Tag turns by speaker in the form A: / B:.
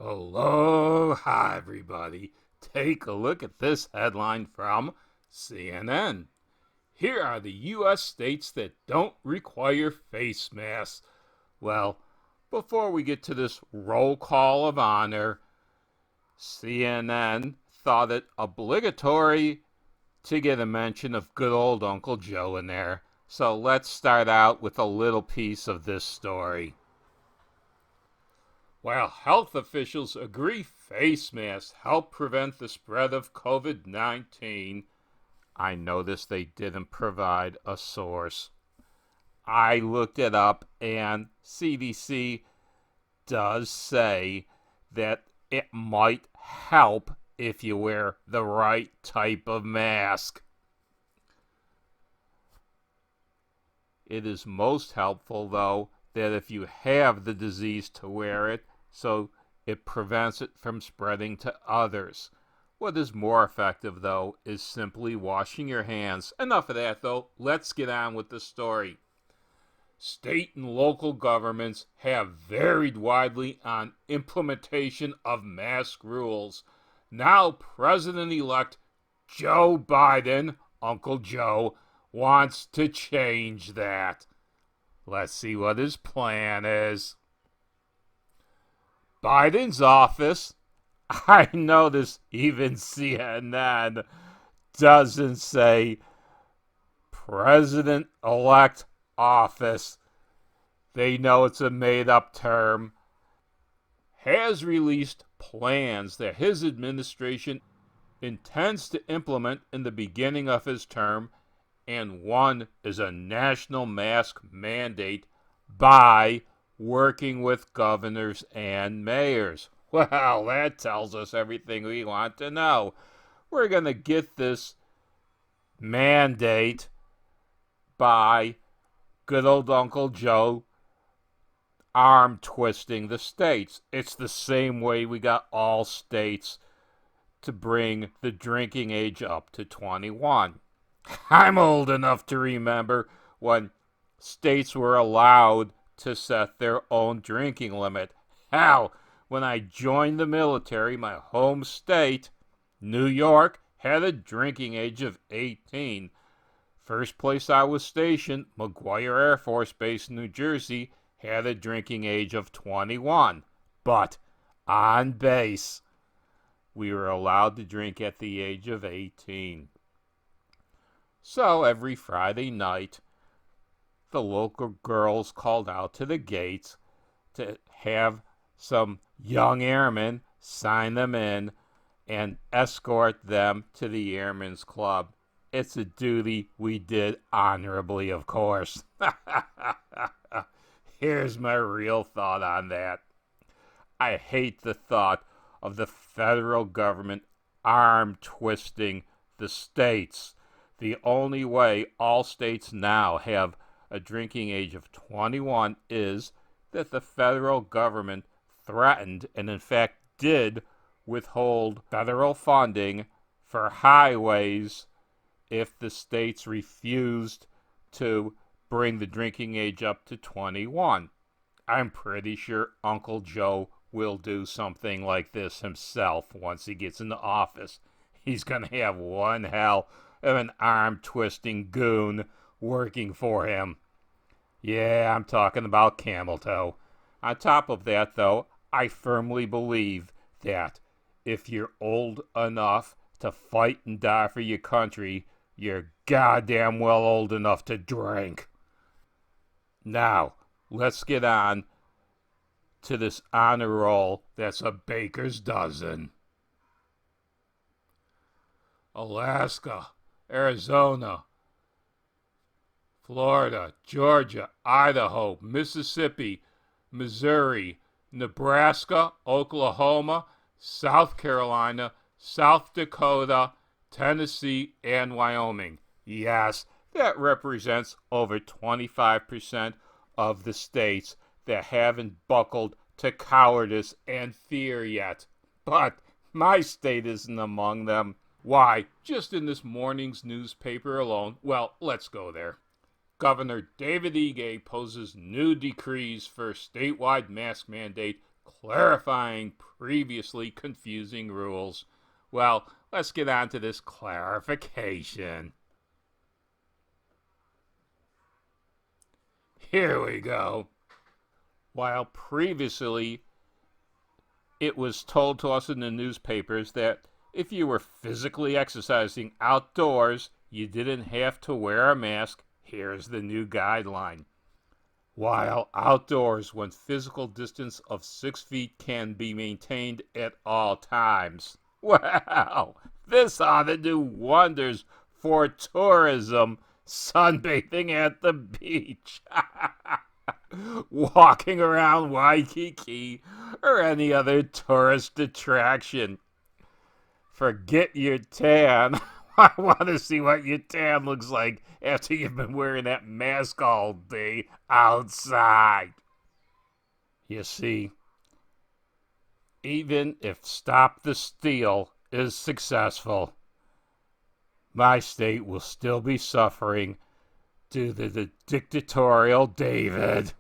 A: Aloha, everybody. Take a look at this headline from CNN. Here are the U.S. states that don't require face masks. Well, before we get to this roll call of honor, CNN thought it obligatory to get a mention of good old Uncle Joe in there. So let's start out with a little piece of this story. While health officials agree face masks help prevent the spread of COVID 19, I noticed they didn't provide a source. I looked it up, and CDC does say that it might help if you wear the right type of mask. It is most helpful, though, that if you have the disease to wear it, so it prevents it from spreading to others. What is more effective, though, is simply washing your hands. Enough of that, though. Let's get on with the story. State and local governments have varied widely on implementation of mask rules. Now, President-elect Joe Biden, Uncle Joe, wants to change that. Let's see what his plan is. Biden's office, I notice even CNN doesn't say President-elect office. They know it's a made-up term. Has released plans that his administration intends to implement in the beginning of his term, and one is a national mask mandate by working with governors and mayors. Well, that tells us everything we want to know. We're going to get this mandate by good old Uncle Joe arm twisting the states. It's the same way we got all states to bring the drinking age up to 21. I'm old enough to remember when states were allowed to set their own drinking limit. Hell, when I joined the military, my home state, New York, had a drinking age of 18. First place I was stationed, McGuire Air Force Base, New Jersey, had a drinking age of 21. But on base, we were allowed to drink at the age of 18. So every Friday night, the local girls called out to the gates to have some young airmen sign them in and escort them to the Airmen's Club. It's a duty we did honorably, of course. Here's my real thought on that. I hate the thought of the federal government arm twisting the states. The only way all states now have a drinking age of 21 is that the federal government threatened and in fact did withhold federal funding for highways if the states refused to bring the drinking age up to 21. I'm pretty sure Uncle Joe will do something like this himself once he gets into office. He's going to have one hell of an arm-twisting goon working for him. Yeah, I'm talking about Camel Toe. On top of that, though, I firmly believe that if you're old enough to fight and die for your country, you're goddamn well old enough to drink. Now, let's get on to this honor roll that's a baker's dozen. Alaska, Arizona, Florida, Georgia, Idaho, Mississippi, Missouri, Nebraska, Oklahoma, South Carolina, South Dakota, Tennessee, and Wyoming. Yes, that represents over 25% of the states that haven't buckled to cowardice and fear yet. But my state isn't among them. Why, just in this morning's newspaper alone, well, let's go there. Governor David Ige poses new decrees for statewide mask mandate clarifying previously confusing rules. Well, let's get on to this clarification. Here we go. While previously it was told to us in the newspapers that if you were physically exercising outdoors, you didn't have to wear a mask, here's the new guideline. While outdoors, when physical distance of 6 feet can be maintained at all times. Wow, this ought to do wonders for tourism, sunbathing at the beach, walking around Waikiki, or any other tourist attraction. Forget your tan. I want to see what your tan looks like after you've been wearing that mask all day outside. You see, even if Stop the Steal is successful, my state will still be suffering due to the dictatorial David.